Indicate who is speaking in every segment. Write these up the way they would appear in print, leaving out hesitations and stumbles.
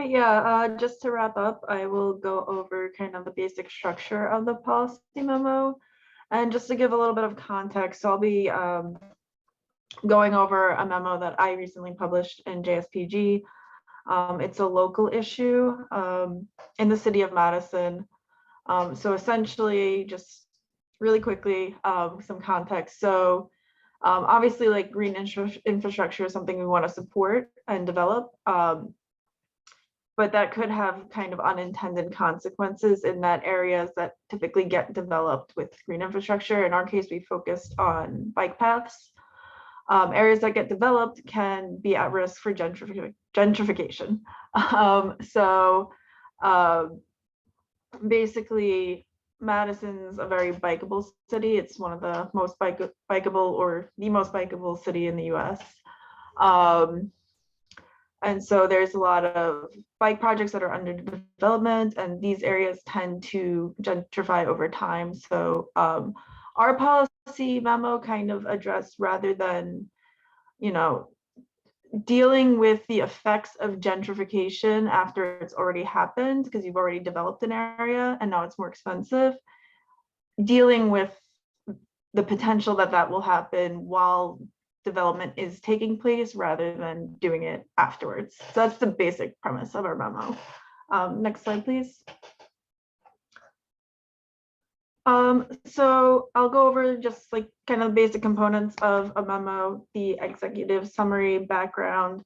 Speaker 1: right, yeah, just to wrap up, I will go over kind of the basic structure of the policy memo. And just to give a little bit of context, so I'll be going over a memo that I recently published in JSPG. It's a local issue in the city of Madison. So essentially, just really quickly, some context. So obviously, like green infrastructure is something we want to support and develop. But that could have kind of unintended consequences in that areas that typically get developed with green infrastructure. In our case, we focused on bike paths. Areas that get developed can be at risk for gentrification. Basically, Madison's a very bikeable city. It's one of the most bikeable or the most bikeable city in the US. And so there's a lot of bike projects that are under development, and these areas tend to gentrify over time. So our policy memo kind of addressed, rather than, dealing with the effects of gentrification after it's already happened, because you've already developed an area and now it's more expensive, dealing with the potential that will happen while development is taking place rather than doing it afterwards. So that's the basic premise of our memo. Next slide, please. So I'll go over just like kind of basic components of a memo: the executive summary, background,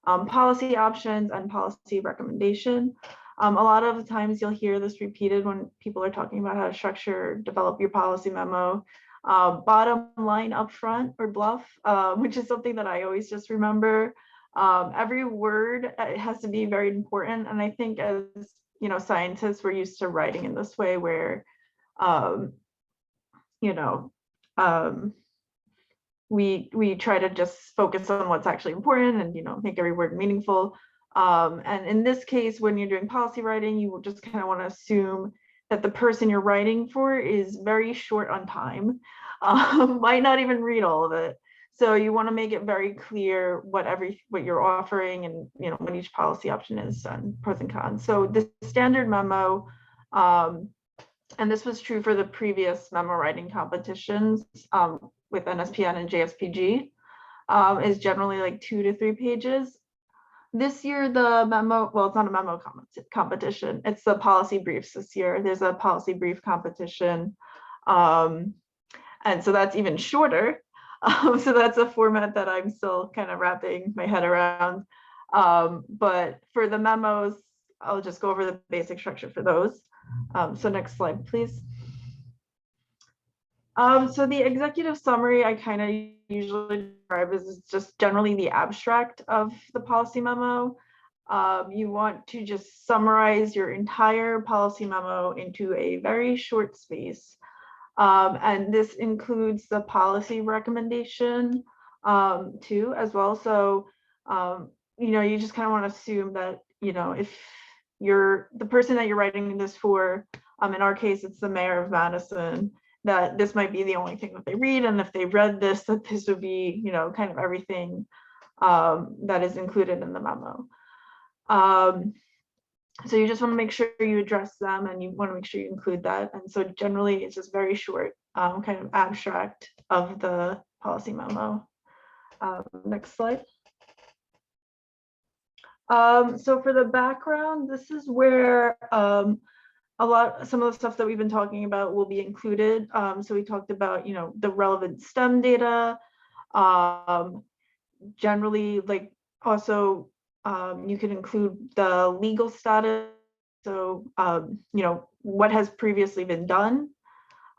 Speaker 1: policy options, and policy recommendation. A lot of the times you'll hear this repeated when people are talking about how to develop your policy memo. Bottom line up front, or BLUF, which is something that I always just remember. Every word has to be very important. And I think as scientists, we're used to writing in this way where we try to just focus on what's actually important and make every word meaningful. And in this case, when you're doing policy writing, you just kind of want to assume that the person you're writing for is very short on time, might not even read all of it. So you want to make it very clear what you're offering and what each policy option is and pros and cons. So the standard memo, and this was true for the previous memo writing competitions with NSPN and JSPG, is generally like 2 to 3 pages. This year, the memo, well, it's not a memo competition, it's the policy briefs this year. There's a policy brief competition. And so that's even shorter. So that's a format that I'm still kind of wrapping my head around. But for the memos, I'll just go over the basic structure for those. So next slide, please. So the executive summary, I kind of usually describe as just generally the abstract of the policy memo. You want to just summarize your entire policy memo into a very short space. And this includes the policy recommendation too, as well. So, you just kind of want to assume that, if you're the person that you're writing this for, in our case, it's the mayor of Madison, that this might be the only thing that they read. And if they read this, that this would be, kind of everything that is included in the memo. So you just want to make sure you address them and you want to make sure you include that. And so generally it's just very short, kind of abstract of the policy memo. Next slide. So for the background, this is where some of the stuff that we've been talking about will be included. So we talked about, the relevant STEM data, generally, like also you can include the legal status. So, what has previously been done.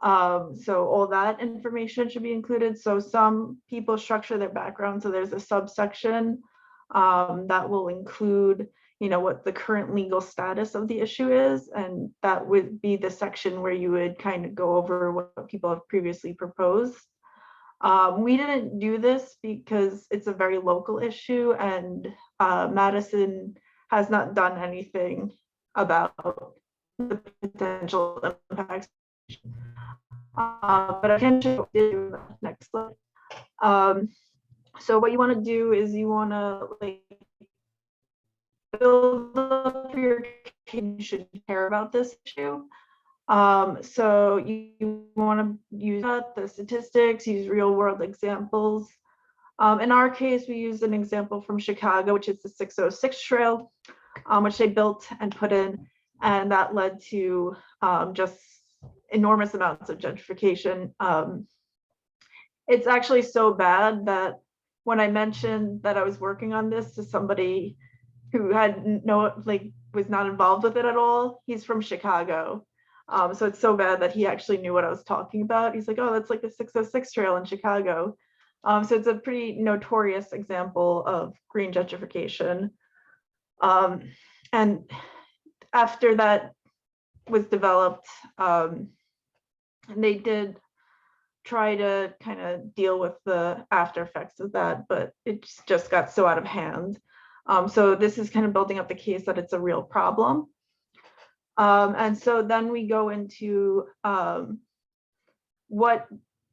Speaker 1: So all that information should be included. So some people structure their background. So there's a subsection that will include, what the current legal status of the issue is. And that would be the section where you would kind of go over what people have previously proposed. We didn't do this because it's a very local issue and Madison has not done anything about the potential impacts. But I can show you the next slide. So what you want to do is you want to build a your case, you should care about this issue. So you want to use the statistics, use real world examples. In our case, we used an example from Chicago, which is the 606 trail, which they built and put in, and that led to just enormous amounts of gentrification. It's actually so bad that when I mentioned that I was working on this to somebody who had was not involved with it at all, he's from Chicago. So it's so bad that he actually knew what I was talking about. He's like, oh, that's like the 606 trail in Chicago. So it's a pretty notorious example of green gentrification. And after that was developed, and they did try to kind of deal with the after effects of that, but it just got so out of hand. So this is kind of building up the case that it's a real problem. And so then we go into what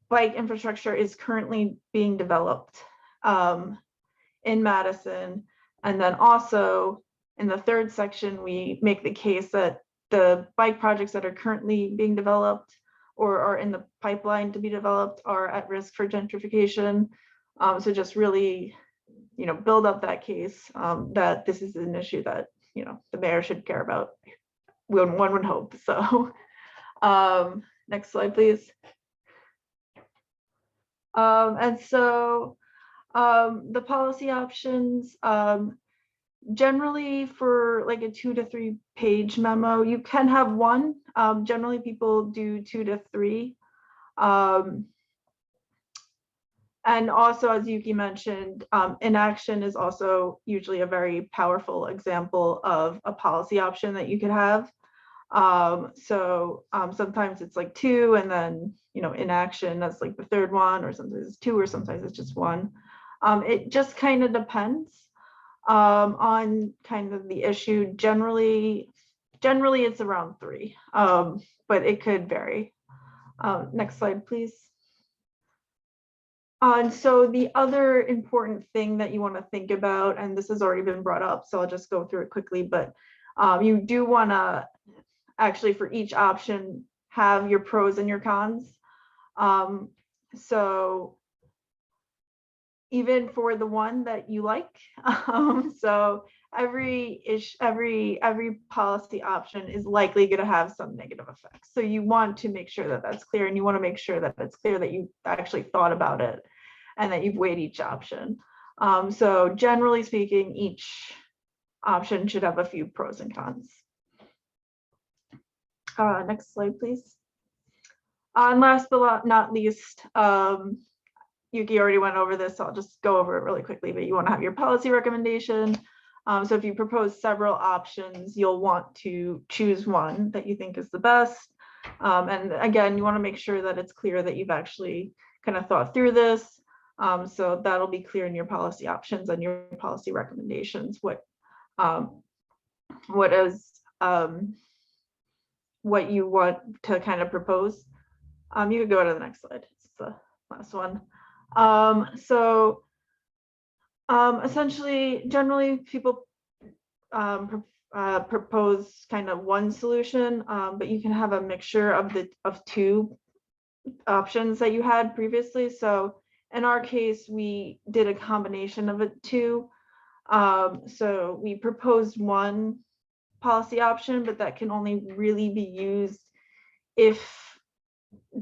Speaker 1: bike infrastructure is currently being developed in Madison. And then also in the third section, we make the case that the bike projects that are currently being developed or are in the pipeline to be developed are at risk for gentrification. So just really, build up that case that this is an issue that, the mayor should care about. One would hope. So next slide, please. And so the policy options, generally for like a 2 to 3 page memo, you can have one. Generally people do 2 to 3. And also, as Yuki mentioned, inaction is also usually a very powerful example of a policy option that you could have. So sometimes it's like 2 and then, inaction, that's like the third one, or sometimes it's 2 or sometimes it's just 1. It just kind of depends on kind of the issue. Generally it's around 3, but it could vary. Next slide, please. And so the other important thing that you want to think about, and this has already been brought up, so I'll just go through it quickly, but you do want to actually for each option have your pros and your cons. So even for the one that you like, so every policy option is likely going to have some negative effects. So you want to make sure that that's clear, and you want to make sure that it's clear that you actually thought about it and that you've weighed each option. So generally speaking, each option should have a few pros and cons. Next slide, please. And last but not least, Yuki already went over this, so I'll just go over it really quickly, but you want to have your policy recommendation. So if you propose several options, you'll want to choose one that you think is the best. And again, you want to make sure that it's clear that you've actually kind of thought through this. So that'll be clear in your policy options and your policy recommendations, what you want to kind of propose. You could go to the next slide. It's the last one. Essentially, generally people propose kind of one solution, but you can have a mixture of 2 options that you had previously. So in our case, we did a combination of it 2. So we proposed one policy option, but that can only really be used if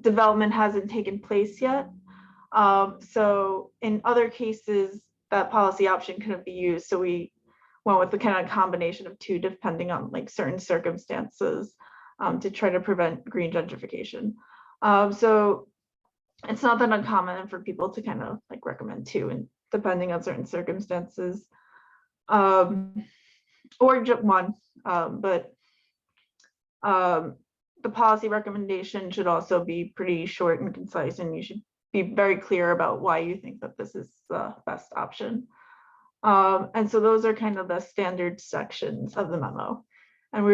Speaker 1: development hasn't taken place yet. So in other cases, that policy option couldn't be used. So we went with the kind of combination of 2, depending on like certain circumstances, to try to prevent green gentrification. So it's not that uncommon for people to kind of like recommend 2, and depending on certain circumstances, or just 1. But the policy recommendation should also be pretty short and concise, and you should be very clear about why you think that this is the best option. And so those are kind of the standard sections of the memo.